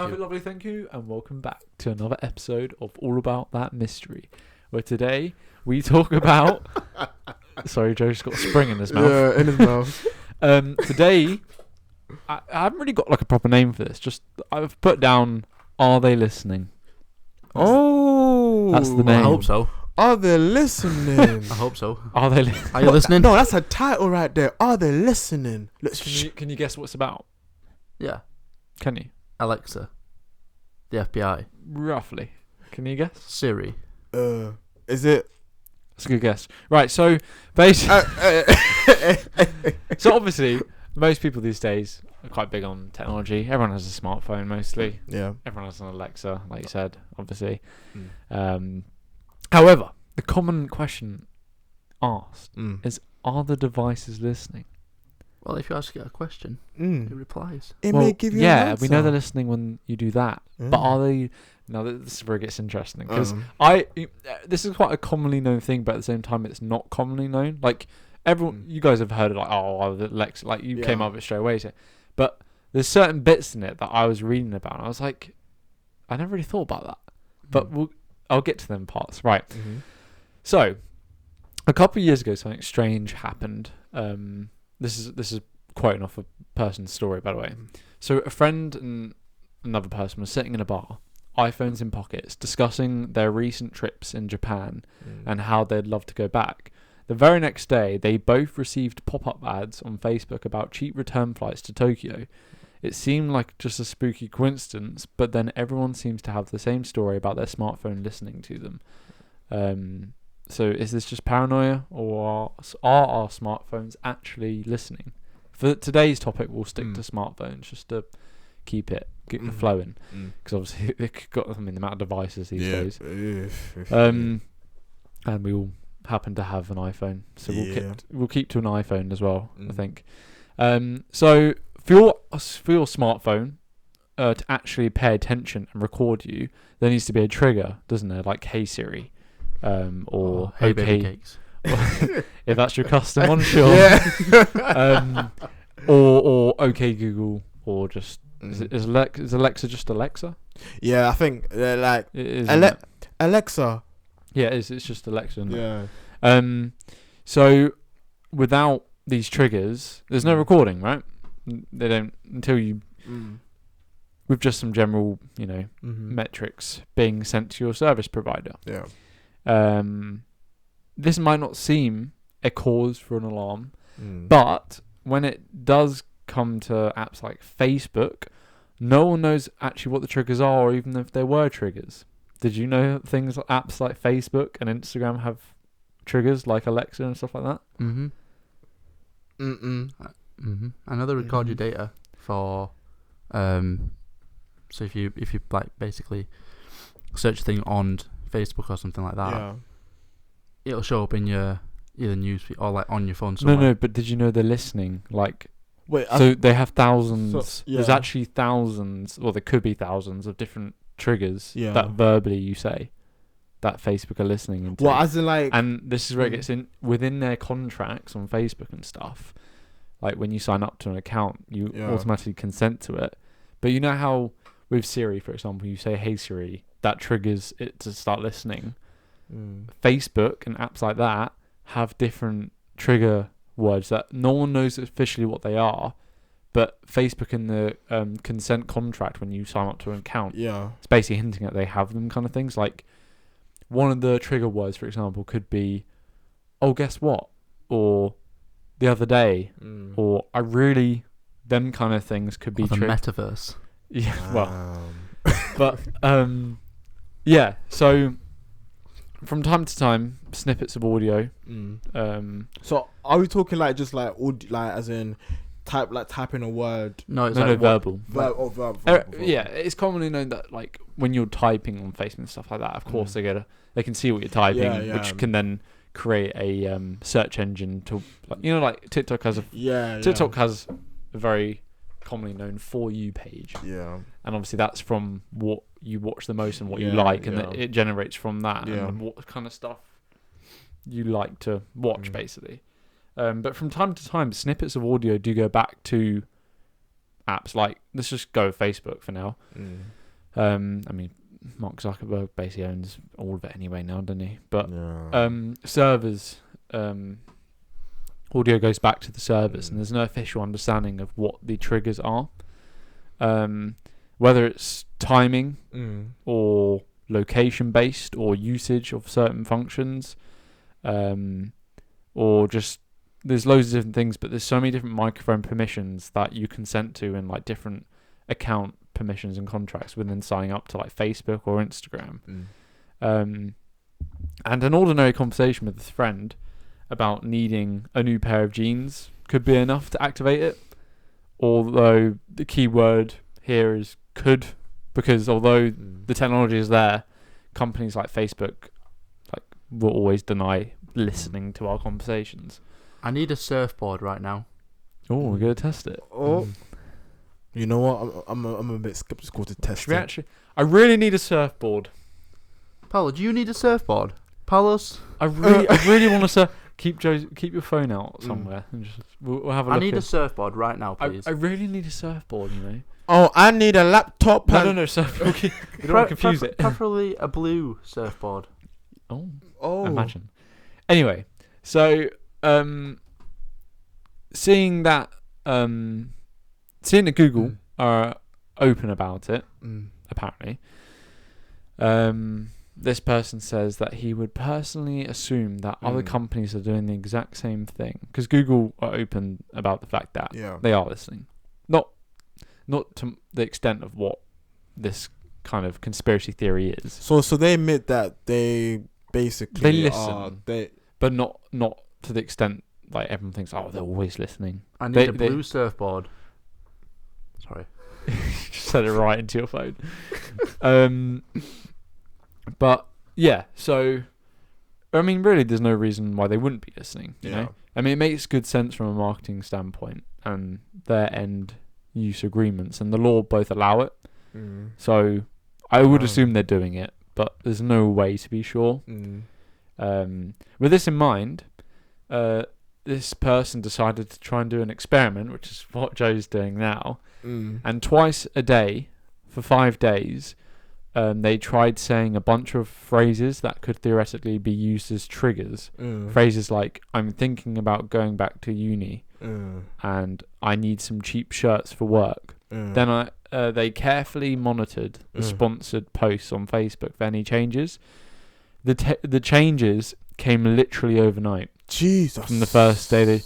Perfect, lovely, thank you, and welcome back to another episode of All About That Mystery, where today we talk about... Sorry, Joe's got a spring in his mouth. Yeah, in his mouth. Today, I haven't really got like a proper name for this. Just I've put down, are they listening? Oh, That's the I name. hope so. Are they listening? I hope so. Are they listening? Are you listening? No, that's a title right there. Are they listening? Can you guess what it's about? Yeah. Can you? Alexa. The FBI. Roughly. Can you guess? Siri. Is it? That's a good guess. Right, so basically, so obviously, most people these days are quite big on technology. Everyone has a smartphone mostly. Yeah. Everyone has an Alexa, like you said, obviously. Mm. However, the common question asked Mm. is, are the devices listening? Well, if you ask it a question, it Mm. replies. It Well, may give you yeah, an we know answer. they're listening when you do that. But are they... Now, this is where it gets interesting. Because this is quite a commonly known thing, but at the same time, it's not commonly known. Like, everyone... You guys have heard of, like, the Alexa... Like, you came Yeah. up with it straight away. So, but there's certain bits in it that I was reading about, and I was like, I never really thought about that. But I'll get to them parts. Right. Mhm. So, a couple of years ago, something strange happened. This is quoting off a person's story, by the way. So, a friend and another person was sitting in a bar, iPhones in pockets, discussing their recent trips in Japan and how they'd love to go back. The very next day, they both received pop-up ads on Facebook about cheap return flights to Tokyo. It seemed like just a spooky coincidence, but then everyone seems to have the same story about their smartphone listening to them. So is this just paranoia, or are our smartphones actually listening? For today's topic, we'll stick to smartphones just to keep it the flowing, because obviously they've got the amount of devices these days. And we all happen to have an iPhone, so we'll keep to an iPhone as well. I think. So for your smartphone to actually pay attention and record you, there needs to be a trigger, doesn't there? Like Hey Siri, or Hey OK, Baby Cakes. if that's your custom one, sure. Or OK Google, or just is Alexa just Alexa? Yeah, I think like It is, isn't it? Alexa. Yeah, it's just Alexa. Isn't it? Yeah. So without these triggers, there's no recording, right? They don't until you with just some general, metrics being sent to your service provider. Yeah. This might not seem a cause for an alarm, but when it does come to apps like Facebook, no one knows actually what the triggers are, or even if there were triggers. Did you know things like apps like Facebook and Instagram have triggers like Alexa and stuff like that? I know they record your data for so if you like basically search a thing on Facebook or something like that, it'll show up in your either newsfeed or like on your phone somewhere. No, but did you know they're listening? Like, Wait. so they have thousands. So, There's yeah. actually thousands, or there could be thousands of different triggers Yeah. that verbally you say that Facebook are listening into. Well, as in like. And this is where it gets in within their contracts on Facebook and stuff. Like when you sign up to an account, you automatically consent to it. But you know how with Siri, for example, you say, "Hey Siri," that triggers it to start listening. Facebook and apps like that have different trigger words that no one knows officially what they are, but Facebook in the consent contract, when you sign up to an account, it's basically hinting that they have them, kind of things. Like one of the trigger words, for example, could be, "Oh, guess what?" or "the other day," or "I really," them kind of things could be the metaverse. Yeah, well, but yeah. So from time to time, snippets of audio. So are we talking like just like like as in typing a word? No, it's No, like verbal. Verb. Yeah, it's commonly known that like when you're typing on Facebook and stuff like that, of course they can see what you're typing, which can then create a search engine to like TikTok has TikTok has a very commonly known For You page. Yeah. And obviously that's from what you watch the most and what you Yeah, like, and yeah. it generates from that Yeah. and what kind of stuff you like to watch, basically. But from time to time, snippets of audio do go back to apps like, let's just go with Facebook for now. I mean, Mark Zuckerberg basically owns all of it anyway now, doesn't he? But servers, audio goes back to the servers, and there's no official understanding of what the triggers are. Whether it's timing or location based or usage of certain functions, or just there's loads of different things, but there's so many different microphone permissions that you consent to in like different account permissions and contracts within signing up to like Facebook or Instagram. And an ordinary conversation with a friend about needing a new pair of jeans could be enough to activate it, although the key word here is could, because although the technology is there, companies like Facebook will always deny listening to our conversations. I need a surfboard right now. Oh, we're gonna test it. You know what? I'm a bit skeptical to test it. I really need a surfboard. Paolo, do you need a surfboard? Palos? I really want to keep your phone out somewhere and just we'll have a look. I need a surfboard right now, please. I really need a surfboard, you know. Oh, I need a laptop. No, surfboard. You don't want to confuse it. Preferably a blue surfboard. Oh. Imagine. Anyway, so seeing that Google are open about it, apparently, this person says that he would personally assume that other companies are doing the exact same thing, because Google are open about the fact that they are listening, not to the extent of what this kind of conspiracy theory is. So they admit that they basically listen, but not to the extent like everyone thinks. Oh, they're always listening. I need a blue surfboard. Sorry, just said it right into your phone. But yeah, so I mean, really, there's no reason why they wouldn't be listening. You know, I mean, it makes good sense from a marketing standpoint, and their end use agreements and the law both allow it. So I would assume they're doing it, but there's no way to be sure. With this in mind, this person decided to try and do an experiment, which is what Joe's doing now. And twice a day for 5 days, they tried saying a bunch of phrases that could theoretically be used as triggers. Phrases like, I'm thinking about going back to uni, and I need some cheap shirts for work. Then they carefully monitored the sponsored posts on Facebook for any changes. The changes came literally overnight. Jesus. From the first day,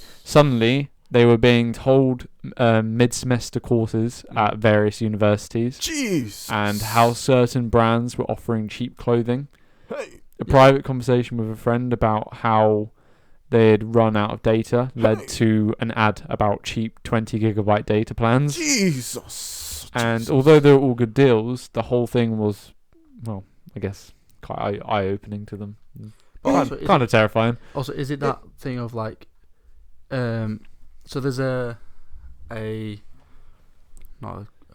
they were being told mid-semester courses at various universities. Jesus. And how certain brands were offering cheap clothing. A private conversation with a friend about how they had run out of data led to an ad about cheap 20 gigabyte data plans. Jesus. And although they were all good deals, the whole thing was, well, I guess, quite eye-opening to them. Kind of terrifying. Also, is it that thing of like, so there's a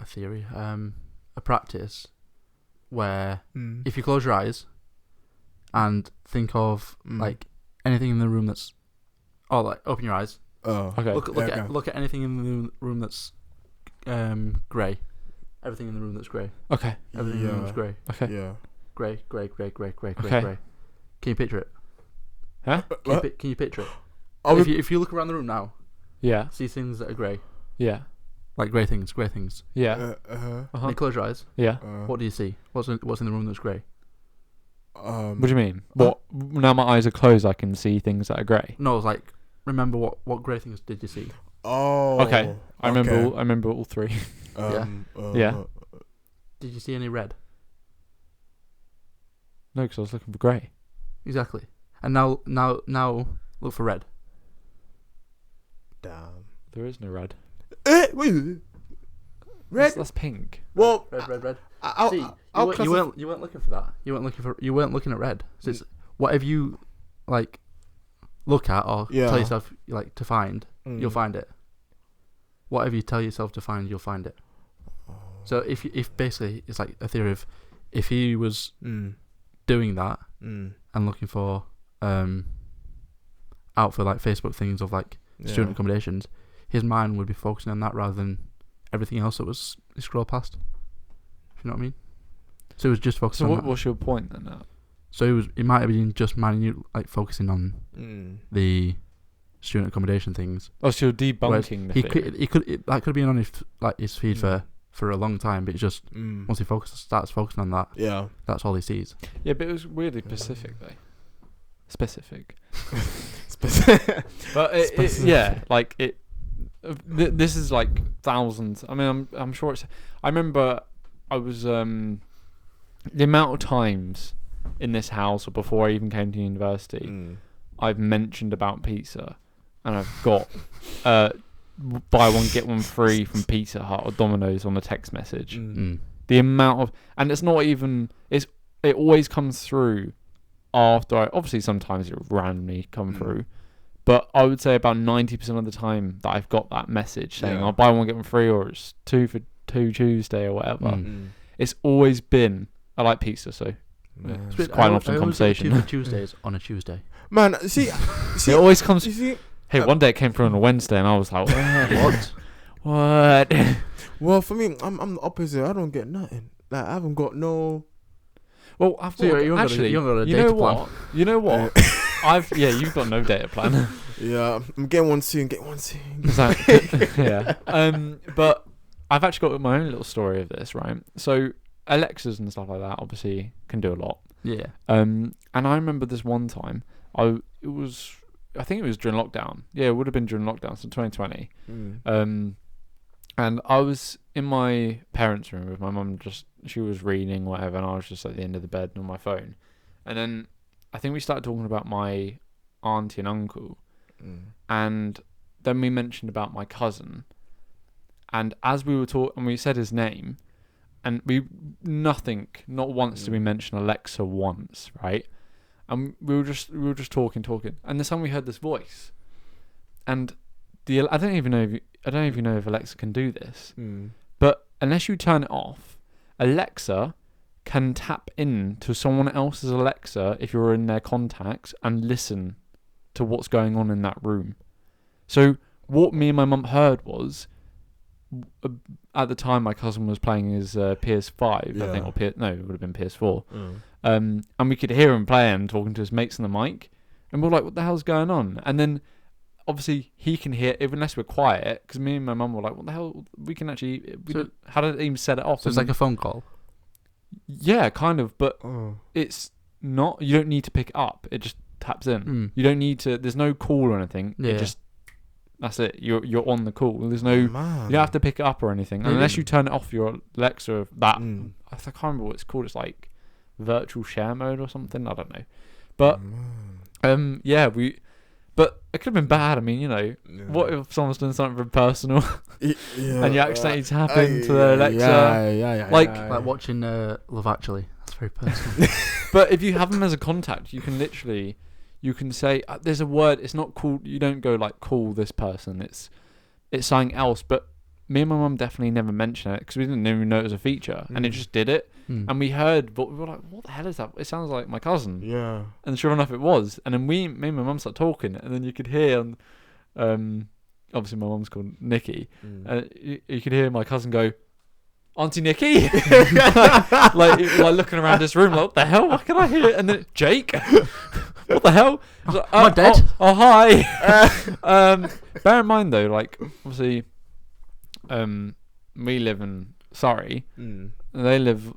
theory, a practice where if you close your eyes and think of like anything in the room that's, like open your eyes. Okay. Look at anything in the room that's grey. Everything in the room that's grey. Okay. Everything in the room that's grey. Okay. Yeah. Grey. Okay. Grey. Can you picture it? Huh? Can you picture it? If you look around the room now, yeah, see things that are grey. Yeah. Like grey things. Yeah. And you close your eyes. Yeah. What do you see? What's in the room that's grey? What do you mean? What? Now my eyes are closed, I can see things that are grey. No, it's like, remember what grey things did you see? Oh. Okay. I remember all three. Yeah. Did you see any red? No, because I was looking for grey. Exactly. And now look for red. Damn. There is no red. Wait. Red. That's pink. Well, red. See, you weren't looking for that. You weren't looking at red. So it's whatever you like look at or tell yourself like to find, you'll find it. Whatever you tell yourself to find, you'll find it. So if basically it's like a theory of, if he was doing that and looking for out for like Facebook things of like student accommodations, his mind would be focusing on that rather than everything else that was scrolled past. If you know what I mean. So it was just focusing. So on that. what's your point then? Now? So it might have been just focusing on the student accommodation things. Oh, so you're debunking the theory. That could have been on his feed for a long time, but it's just once he starts focusing on that, that's all he sees. Yeah, but it was weirdly specific though. Specific. But yeah, like it. This is like thousands. I mean, I'm sure it's. I remember I was the amount of times in this house, or before I even came to university, I've mentioned about pizza, and I've got buy one get one free from Pizza Hut or Domino's on a text message. The amount of, and it's not even. It always comes through after. Obviously, sometimes it will randomly come through. But I would say about 90% of the time that I've got that message saying I'll buy one get one free, or it's 2 for 2 Tuesday or whatever. It's always been I like pizza, so it's quite an often conversation. 2 for Tuesdays on a Tuesday. Man, see, it always comes. Hey, one day it came through on a Wednesday, and I was like, what? Well, for me, I'm the opposite. I don't get nothing. Like I haven't got no. Well, I've got, actually, you know what? You've got no data plan. Yeah, I'm getting one soon. Yeah. But I've actually got my own little story of this, right? So Alexas and stuff like that obviously can do a lot. Yeah. And I remember this one time. I think it was during lockdown. Yeah, it would have been during lockdown, so 2020. And I was in my parents' room with my mum. She was reading whatever, and I was just at the end of the bed on my phone. And then I think we started talking about my auntie and uncle, and then we mentioned about my cousin. And as we were talking, and we said his name, and not once did we mention Alexa once, right? And we were just talking, and then suddenly we heard this voice, and I don't even know if Alexa can do this, but unless you turn it off, Alexa can tap into someone else's Alexa if you're in their contacts and listen to what's going on in that room. So what me and my mum heard was, at the time my cousin was playing his PS5, I think, it would have been PS4. And we could hear him playing, talking to his mates on the mic, and we're like, what the hell's going on? And then obviously he can hear, even unless we're quiet, because me and my mum were like, what the hell, how did it even set it off? So it's like a phone call? Yeah, kind of, but it's not, you don't need to pick it up, it just taps in. You don't need to, there's no call or anything, it just, that's it, you're on the call, there's no, you don't have to pick it up or anything, and unless you turn it off your Alexa, I can't remember what it's called, it's like virtual share mode or something, I don't know, but but it could have been bad. I mean, what if someone's doing something very personal and you accidentally tap into their Alexa? Like watching Love Actually. That's very personal. But if you have them as a contact, you can literally, say, there's a word, it's not called, you don't go like, call this person. It's something else. But me and my mum definitely never mentioned it because we didn't even know it was a feature. And it just did it. And we heard, but we were like, what the hell is that? It sounds like my cousin. Yeah. And sure enough, it was. And then me and my mum started talking, and then you could hear, obviously my mum's called Nikki, you could hear my cousin go, Auntie Nikki, like looking around this room, like, what the hell? What can I hear? And then Jake, what the hell? Like, am I dead? Oh hi. Bear in mind though, like obviously, we live in Surrey, and they live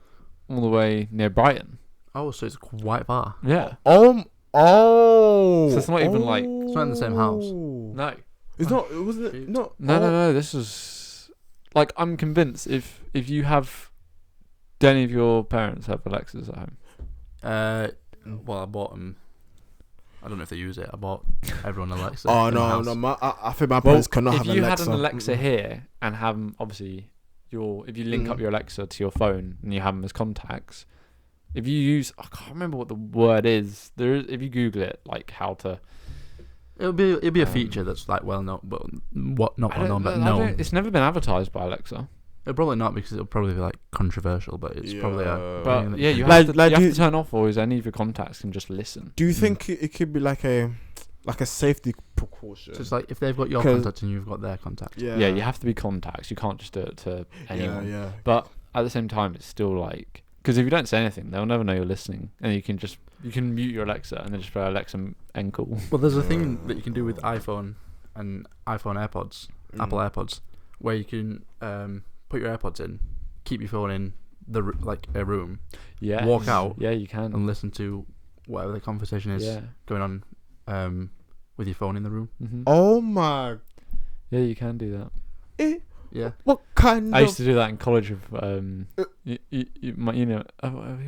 all the way near Brighton. Oh, so it's quite far. Yeah. So it's not even like, it's not in the same house. No. It's not. Wasn't it? Not. No. This is like, I'm convinced if you have, do any of your parents have Alexas at home? Well, I bought them. I don't know if they use it. I bought everyone Alexa. Oh no. I think my parents cannot have Alexa. If you had an Alexa here and have them, obviously, if you link up your Alexa to your phone and you have them as contacts, if you use, I can't remember what the word is. If you Google it, like how to. It'll be a feature that's like well known, but not well known, but known. It's never been advertised by Alexa. It'll probably not, because it'll probably be like controversial, but it's probably But yeah, you have to turn off, or is any of your contacts can just listen. Do you think it could be like a like a safety precaution. So it's like if they've got your contact and you've got their contact. Yeah. Yeah, you have to be contacts. You can't just do it to anyone. Yeah. But at the same time, it's still like, because if you don't say anything, they'll never know you're listening, and you can mute your Alexa and then just play Alexa and call. Well, there's a thing that you can do with iPhone and iPhone AirPods, Apple AirPods, where you can put your AirPods in, keep your phone in a room, walk out, you can, and listen to whatever the conversation is going on with your phone in the room. Mm-hmm. Oh my. Yeah, you can do that. Yeah. What kind I used to do that in college with who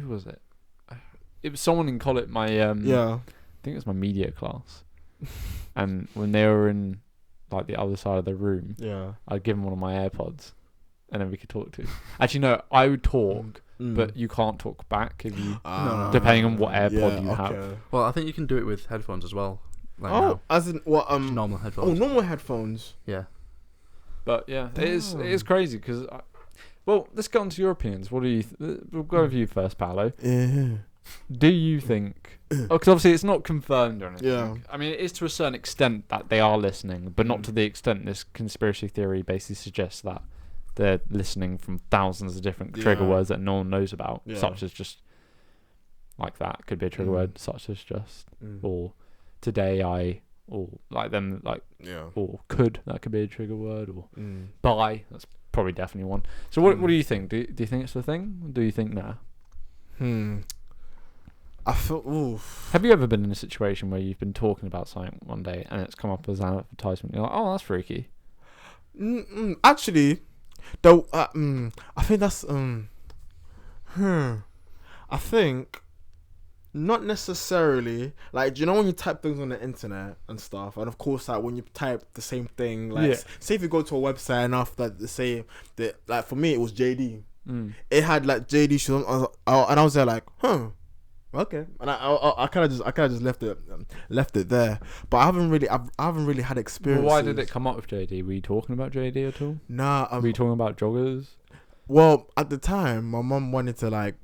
was it? It was someone in college. My I think it was my media class. And when they were in like the other side of the room, I'd give them one of my AirPods, and then we could talk to. Actually, no, I would talk, but you can't talk back if you depending on what AirPod you have. Well, I think you can do it with headphones as well. Like now. As in what? Just normal headphones. Oh, normal headphones. Yeah. But yeah, it is crazy because. Well, let's get on to your opinions. What do you? We'll go with you first, Paolo. Yeah. Do you think? Because obviously it's not confirmed or anything. Yeah. I mean, it is to a certain extent that they are listening, but not to the extent this conspiracy theory basically suggests that they're listening from thousands of different trigger words that no one knows about, such as just like that could be a trigger word, such as just or today or like them like or could, that could be a trigger word, or buy, that's probably definitely one. So what do you think? Do you think it's a thing? Or do you think nah? I feel. Have you ever been in a situation where you've been talking about something one day and it's come up as an advertisement? You're like, oh, that's freaky. Actually, though, I think that's I think not necessarily. Like, do you know when you type things on the internet and stuff, and of course, like when you type the same thing, like say if you go to a website enough that they say that, like for me it was JD. It had like JD shoes, and I was there like, okay, and I kind of just left it there. But I haven't really had experience. Well, why did it come up with JD? Were you talking about JD at all? Nah. Were you talking about joggers? Well, at the time, my mum wanted to like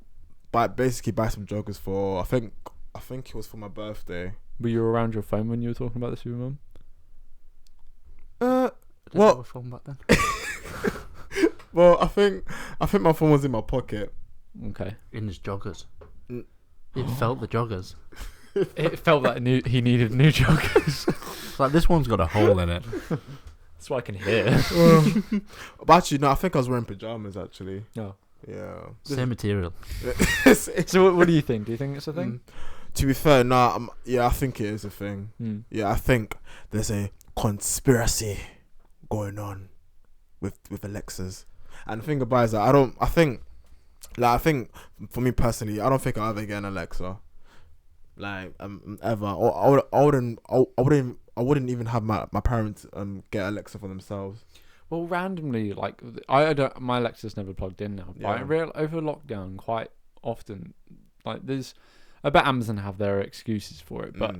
buy some joggers for I think it was for my birthday. Were you around your phone when you were talking about this with your mum? Well, have a phone back then. Well, I think my phone was in my pocket. Okay. In his joggers. It felt the joggers. It felt like he needed new joggers. Like, this one's got a hole in it. That's what I can hear. But actually, no, I think I was wearing pajamas, actually. No. Yeah. Same material. So what do you think? Do you think it's a thing? To be fair, nah, I think it is a thing. Yeah, I think there's a conspiracy going on with Alexas. And the thing about it is that I think for me personally, I don't think I'll ever get an Alexa. Like ever. Or I wouldn't even have my parents get Alexa for themselves. Well, randomly, like my Alexa's never plugged in now. But over lockdown, quite often, like I bet Amazon have their excuses for it, but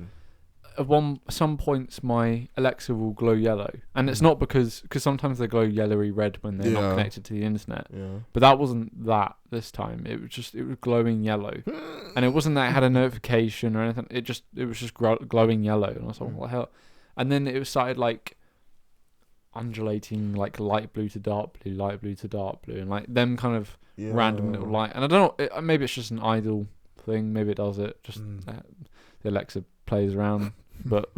at some points my Alexa will glow yellow, and it's not because sometimes they glow yellowy red when they're not connected to the internet. But that wasn't that this time. It was glowing yellow, and it wasn't that it had a notification or anything. It was just glowing yellow, and I was like, what the hell? And then it started like undulating, like light blue to dark blue, light blue to dark blue, and like them kind of random little light. And I don't know, maybe it's just an idle thing. Maybe it does it. Just the Alexa plays around. But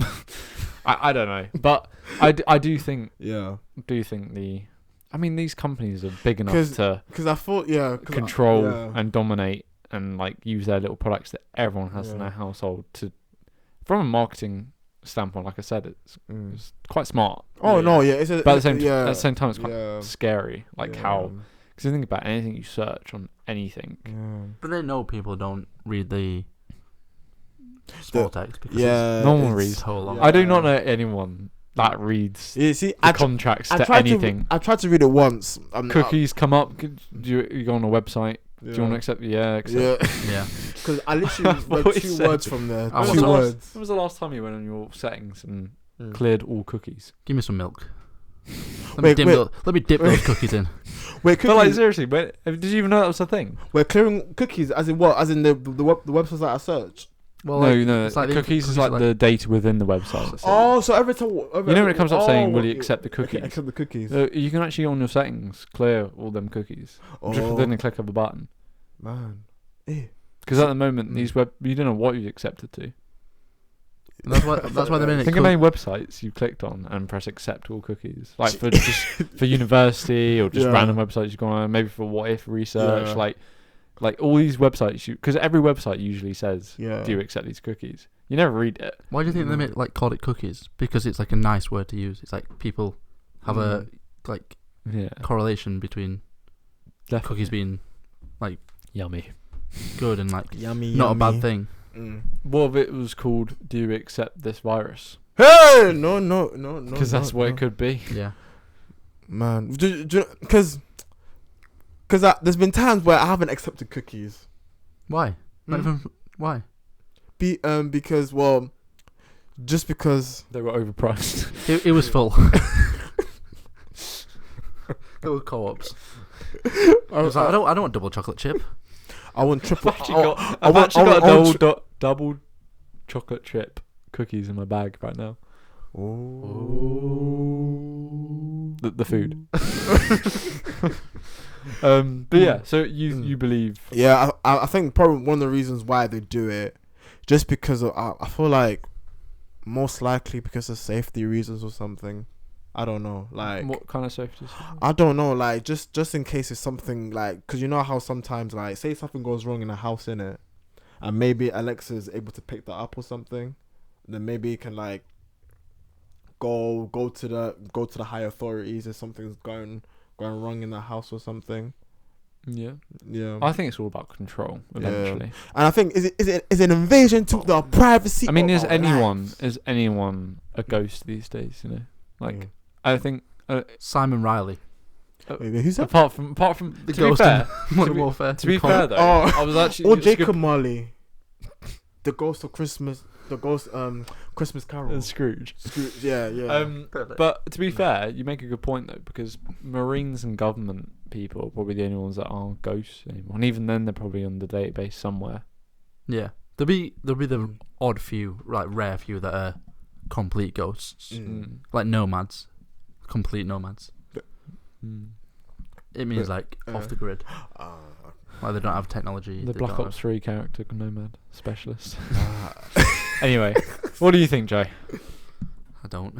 I don't know. But I do think these companies are big enough to control and dominate and like use their little products that everyone has in their household to, from a marketing standpoint, like I said, it's quite smart. But at the same time it's quite scary, like how, because you think about anything you search on anything. But they know people don't read the small text because no one reads so long. I do not know anyone that reads contracts to anything. I tried to read it once. Cookies come up. You go on a website. Do you want to accept? Accept. Yeah. Because I literally read 2 words from there. Two words. When was the last time you went on your settings and cleared all cookies? Give me some milk. Let me dip those cookies in. Wait, cookies? But like seriously, did you even know that was a thing? We're clearing cookies, as in what? As in the websites that I search. Well, no. it's like the cookies is like the data within the website. Oh, so every time You know when it comes up saying, "Will you accept the Okay, cookies?" accept the cookies. You can actually on your settings clear all them cookies just within a click of a button. Man. Because at the moment, these you don't know what you've accepted to. And that's why the minute Think of any websites you clicked on and press accept all cookies, like for just for university or just random websites you go on, maybe for what if research, like all these websites because every website usually says, "Do you accept these cookies?" You never read it. Why do you think they like called it cookies? Because it's like a nice word to use. It's like people have a like correlation between cookies being like yummy, good and like yummy, not a bad thing. What if it was called "Do you accept this virus"? Hey, no. Because that's what it could be. Yeah, man. Because there's been times where I haven't accepted cookies. Why? Not even why? Because just because they were overpriced. It was full. There were co-ops. I was like, I don't want double chocolate chip. I want triple. I've actually got a double chocolate chip cookies in my bag right now. Oh. The food. But yeah, so you believe? Yeah, I think probably one of the reasons why they do it, just because I feel like most likely because of safety reasons or something. I don't know, like what kind of safety? I don't know, like just in case it's something like, because you know how sometimes like say something goes wrong in a house innit, and maybe Alexa is able to pick that up or something, then maybe it can like go to the high authorities if something's going wrong in the house or something. Yeah. I think it's all about control eventually. Yeah. And I think is it an invasion to the privacy? I mean, is anyone a ghost these days? You know, like I think Simon Riley. Wait, who's that? Apart from The to be fair, Modern Warfare. to be fair though, I was actually or Jacob Marley, the ghost of Christmas, Christmas Carol, and Scrooge. Yeah. But to be fair, you make a good point though, because Marines and government people are probably the only ones that aren't ghosts anymore, and even then they're probably on the database somewhere. Yeah, there'll be the odd few, like rare few that are complete ghosts, like nomads, complete nomads. It means like off the grid. Like they don't have technology. The Black Ops 3 character nomad specialist. Anyway, what do you think, Jay? I don't.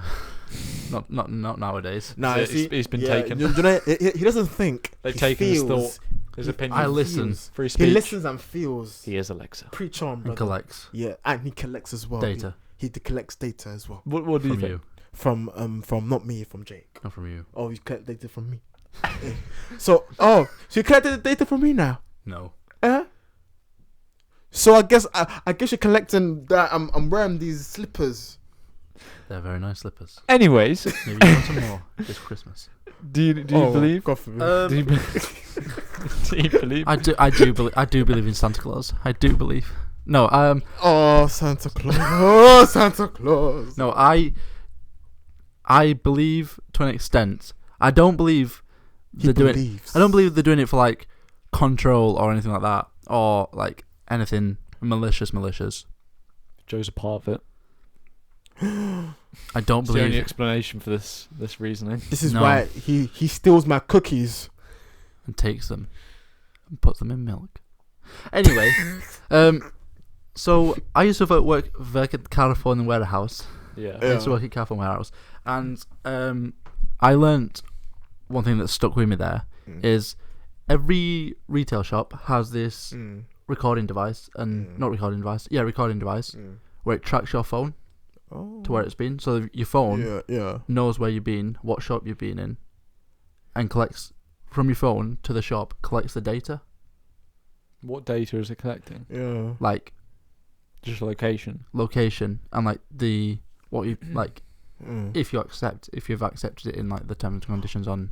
Not nowadays. Nah, he's been taken. You know, he doesn't think. They've taken his thought, his opinion. I listen. Free speech. He listens and feels. He is Alexa. Preach on, brother. And collects. Yeah, and he collects as well. Data. He collects data as well. What do you think? You. From not me, from Jake. Not from you. Oh, you collect data from me. So you collected the data from me now? No. So I guess you're collecting that. I'm wearing these slippers. They're very nice slippers. Anyways, maybe you want some more this Christmas. Do you believe? God forbid. Do you believe? I do believe in Santa Claus. I do believe. No. Oh, Santa Claus. Oh, Santa Claus. No, I believe to an extent. I don't believe they're doing. I don't believe they're doing it for like control or anything like that, or like anything malicious. Joe's a part of it. I don't believe. The only explanation for this reasoning. This is why he steals my cookies and takes them and puts them in milk. Anyway, so I used to work at California warehouse. Yeah. I used to work at California warehouse, and I learnt one thing that stuck with me there is every retail shop has this recording device recording device where it tracks your phone to where it's been. So your phone knows where you've been, what shop you've been in, and collects from your phone to the shop, collects the data. What data is it collecting? Yeah. Like just location, and like what you like. If you've accepted it in like the terms and conditions on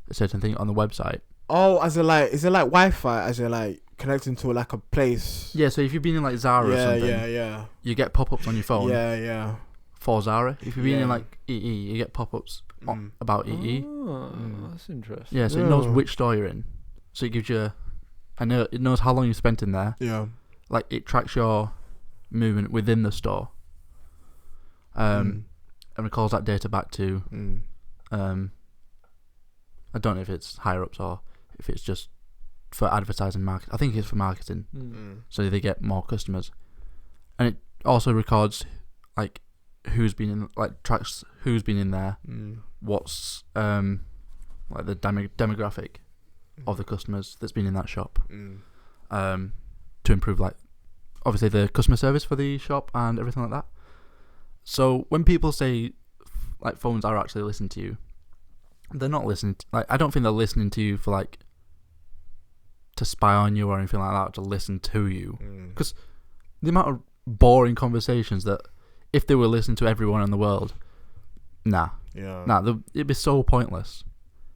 a certain thing on the website. Oh, is it like Wi-Fi? As in like connecting to like a place? Yeah. So if you've been in like Zara or something, you get pop-ups on your phone. Yeah. For Zara, if you've been in like EE, you get pop-ups about EE. Oh, that's interesting. Yeah. So it knows which store you're in. So it gives you. It knows how long you spent in there. Yeah. Like it tracks your movement within the store. And recalls that data back to I don't know if it's higher ups or if it's just for advertising market. I think it's for marketing, so they get more customers. And it also records like who's been in, like tracks who's been in there, what's like the demographic of the customers that's been in that shop, to improve like obviously the customer service for the shop and everything like that. So when people say like phones are actually listening to you, they're not listening to, like, I don't think they're listening to you for like to spy on you or anything like that, to listen to you, because the amount of boring conversations that if they were listening to everyone in the world, it'd be so pointless.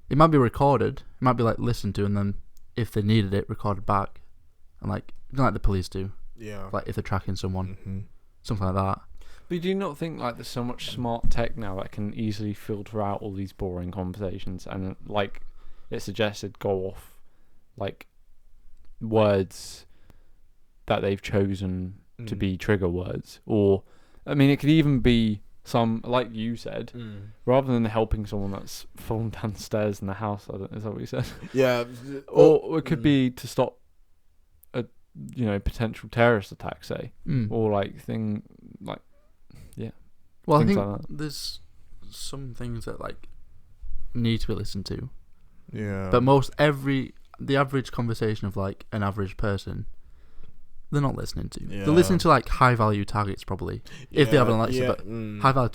It might be recorded, it might be like listened to, and then if they needed it, recorded back, and like the police do, like if they're tracking someone, something like that. But do you not think like there's so much smart tech now that can easily filter out all these boring conversations, and like it suggested go off like words that they've chosen to be trigger words, or I mean it could even be some, like you said, rather than helping someone that's fallen downstairs in the house. Is that what you said? Yeah. Or it could be to stop a potential terrorist attack, say, or like thing like. Well, I think like there's some things that like need to be listened to. Yeah. But the average conversation of like an average person, they're not listening to. Yeah. They're listening to like high value targets probably, if they have an Alexa. But high value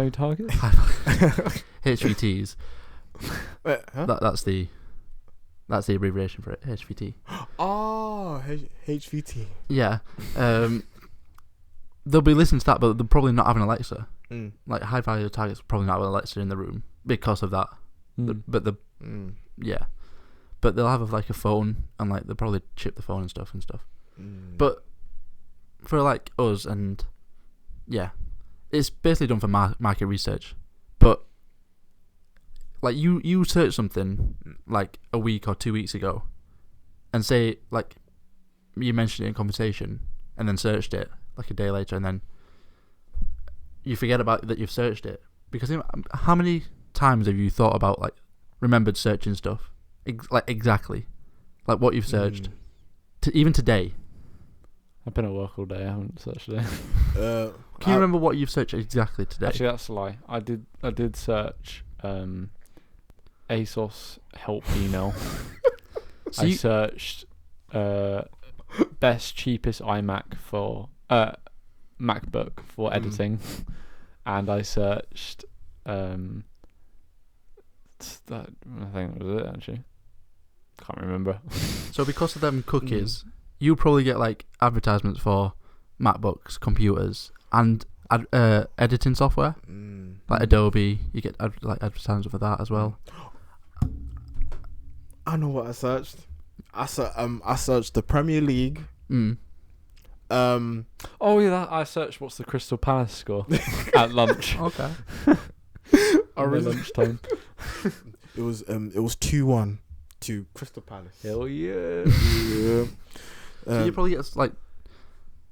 targets. HVTs. Wait, huh? That's the abbreviation for it. HVT. Oh, HVT. Yeah. They'll be listening to that, but they'll probably not have an Alexa. Like high value targets probably not have an Alexa in the room because of that. But they'll have like a phone, and like they'll probably chip the phone and stuff. But for like us, and it's basically done for market research. But like you search something like a week or 2 weeks ago, and say like you mentioned it in conversation, and then searched it like a day later, and then you forget about that you've searched it. Because how many times have you thought about like remembered searching stuff like exactly like what you've searched even today? I've been at work all day. I haven't searched it. Can you remember what you've searched exactly today? Actually, that's a lie. I did search ASOS help email. I searched best cheapest iMac for MacBook for editing, and I searched that, I think that was it actually. Can't remember. So because of them cookies, you probably get like advertisements for MacBooks, computers, and editing software like Adobe. You get like advertisements for that as well. I know what I searched. I searched the Premier League. Oh yeah, I searched what's the Crystal Palace score at lunch. Okay. Lunchtime. It was 2-1 to Crystal Palace. Hell yeah. So you probably get like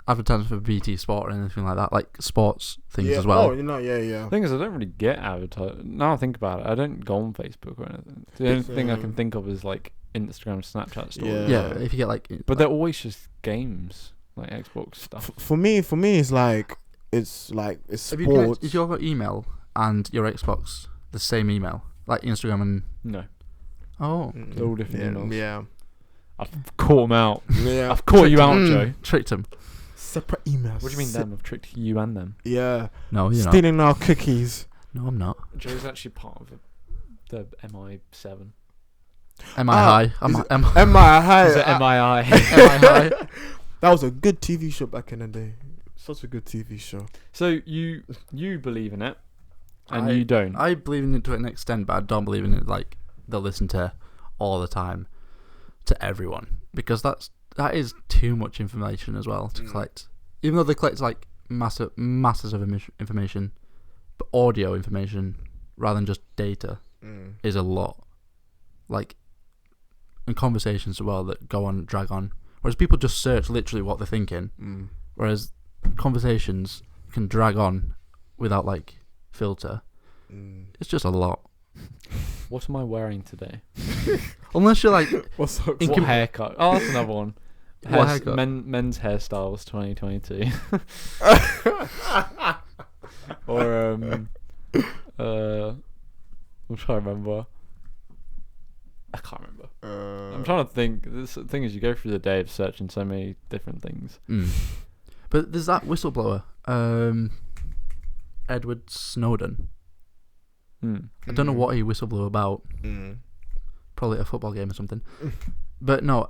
advertisements for BT Sport and anything like that, like sports things as well. Oh, yeah. The thing is, I don't really get advertised. Now I think about it, I don't go on Facebook or anything. The only thing I can think of is like Instagram, Snapchat stories. Yeah, if you get like, but they're always just games, like Xbox stuff. For me, it's sports. Is your email and your Xbox the same email, like Instagram and? No. Oh, they're all different emails. Yeah. I've caught them out. Yeah. I've caught you out, Joe. Tricked them. Separate emails. What do you mean them? I've tricked you and them. Yeah. No, you're stealing our cookies. No, I'm not. Joe's actually part of the MI7. MI High. MI High. Is it MII? MI. That was a good TV show back in the day. Such a good TV show. So you believe in it, and you don't. I believe in it to an extent, but I don't believe in it like they'll listen to all the time to everyone, because that is too much information as well to collect. Even though they collect like masses of information, but audio information rather than just data is a lot. Like, and conversations as well that drag on Whereas people just search literally what they're thinking. Whereas conversations can drag on without like filter. It's just a lot. What am I wearing today? Unless you're like, What's up? What haircut? Oh, that's another one. What haircut? Men's hairstyles 2022. Or I'm trying to remember. I can't remember. I'm trying to think. The thing is, you go through the day of searching so many different things. But there's that whistleblower, Edward Snowden. I don't know what he whistleblew about. Probably a football game or something. But no,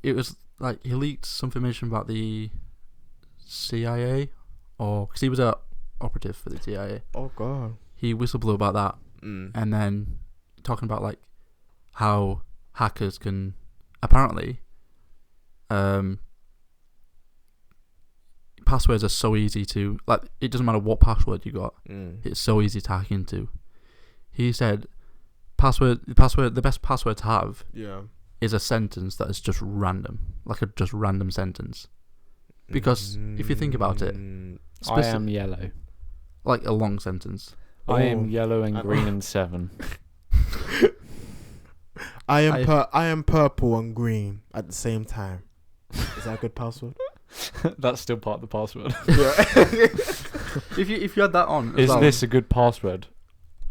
it was like he leaked some information about the CIA, or because he was a operative for the CIA. Oh god. He whistleblew about that, and then talking about like how hackers can apparently passwords are so easy to, like, it doesn't matter what password you got, it's so easy to hack into. He said the best password to have is a sentence that is just random, like a just random sentence. Because if you think about it, I am yellow. Like a long sentence. I am yellow and green and 7. I am purple and green at the same time. Is that a good password? That's still part of the password. If you had that on, is this a good password?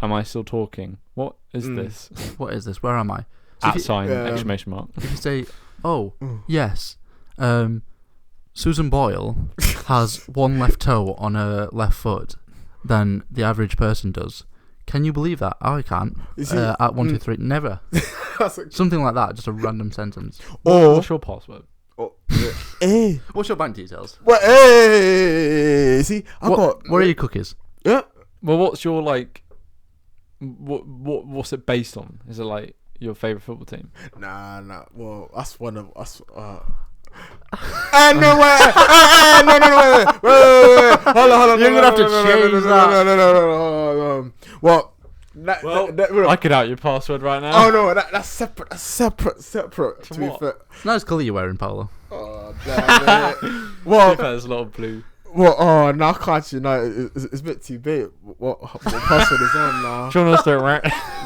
Am I still talking? What is this? What is this? Where am I? So Exclamation mark. If you say, "Oh, yes, Susan Boyle has one left toe on her left foot than the average person does," can you believe that? I can't. At 1, 2, 3, never. Something like that, just a random sentence. Or what's your password? Hey, what's your bank details? What? Hey, see, what are your cookies? Yeah. Well, what's your like? What's it based on? Is it like your favorite football team? Nah. Well, that's one of us. No, wait. Hold on. You're gonna have to change that. No. Well, I could out your password right now. Oh no, that's separate. That's separate. To be fair. Nice colour you're wearing, Paolo. Oh damn it. Well, there's a lot of blue. Well, no, I can't. You know, it's a bit too big. What password is on now? Do you want us to right?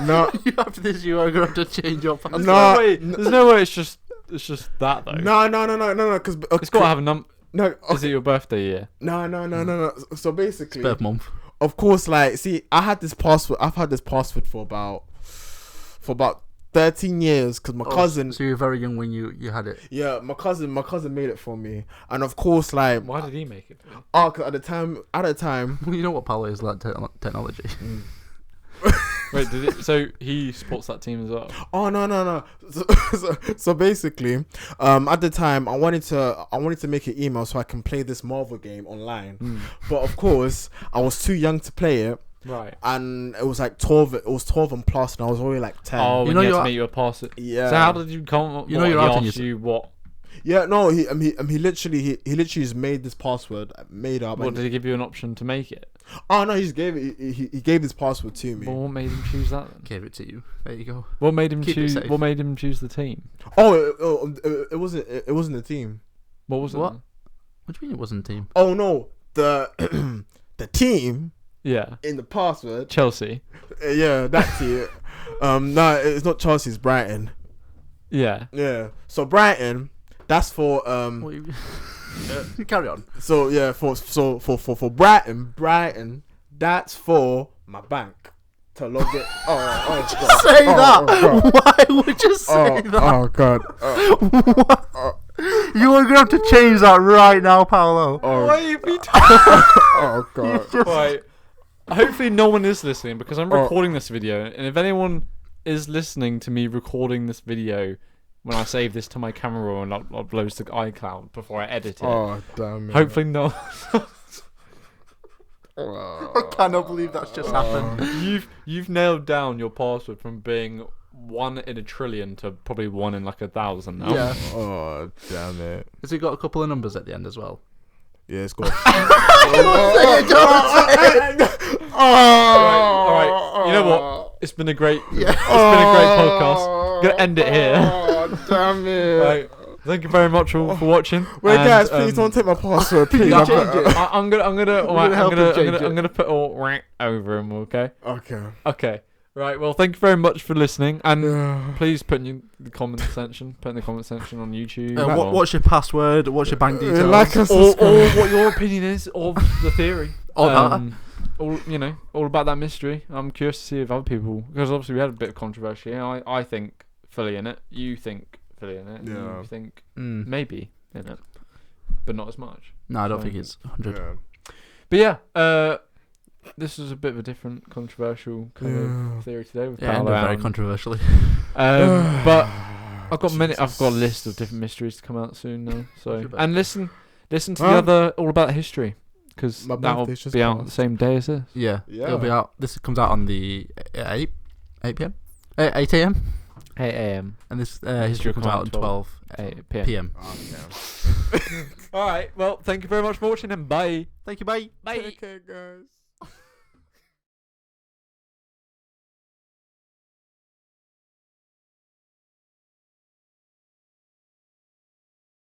No. After this, you are going to have to change your password. No, there's no way. It's just that though. No. Because it's got to have a number. No. Okay. Is it your birthday year? No. So basically, birth month. Of course, like, see, I had this password. I've had this password for about 13 years because my cousin. So you were very young when you had it. Yeah, my cousin made it for me, and of course, like, why did he make it? Oh, cause at the time. Well, you know what Paolo is like technology. Wait, did it? So he supports that team as well? Oh no. So basically, at the time, I wanted to make an email so I can play this Marvel game online, but of course, I was too young to play it. Right. And it was like 12. It was 12 and plus, and I was only like 10. Oh, you know, you had to make you a password. Yeah. So how did you come? You know, you're out on you what? Yeah, no, he literally just made this password, made up. What, did he give you an option to make it? Oh no, he just gave it. He gave this password to me. Well, what made him choose that then? Gave it to you. There you go. What made him choose? What made him choose the team? Oh, it wasn't the team. What was it? What? What do you mean it wasn't a team? Oh no, the team. Yeah. In the password. Chelsea. Yeah, that team. No, it's not Chelsea. It's Brighton. Yeah. Yeah. So Brighton. That's for carry on. So yeah, for Brighton, that's for my bank to log it. Say that. Why would you say that? Oh god. What? You are going to have to change that right now, Paolo. Oh god. Right. Hopefully no one is listening because I'm recording this video, and if anyone is listening to me recording this video when I save this to my camera roll and uploads to iCloud before I edit it. Oh, damn it. Hopefully not. I cannot believe that's just happened. You've nailed down your password from being 1 in a trillion to probably 1 in like 1,000 now. Yeah. Oh, damn it. Has it got a couple of numbers at the end as well? Yeah, it's got. Alright. You know what? It's been a great podcast. I'm gonna end it here. Oh, damn it. Right. Thank you very much for watching. Wait, and, guys, please don't take my password. Please. Change it. I'm gonna help him change it. I'm gonna put all right over him. Okay. Okay. Okay. Right. Well, thank you very much for listening, and Yeah. please put in the comment section. Put in the comment section on YouTube. What's your password? What's your bank details? Like and or subscribe. what your opinion is of the theory. All all about that mystery. I'm curious to see if other people, because obviously we had a bit of controversy. I think fully in it. You think fully in it. Yeah. You think maybe in it, but not as much. No, I don't So- think it's 100. Yeah. But yeah, this was a bit of a different controversial kind of theory today. With Yeah, ended very controversially. but I've got a list of different mysteries to come out soon now. So Super. and listen to the other All About History, because My that'll birthday's just be out passed. the same day as this. Yeah, Yeah. it'll be out. This comes out on the 8 p.m. 8 a.m. 8 a.m. and this history comes out at 12 8 p.m. p.m. Oh, All right. Well, thank you very much for watching, and bye. Thank you. Bye. Bye. okay, guys.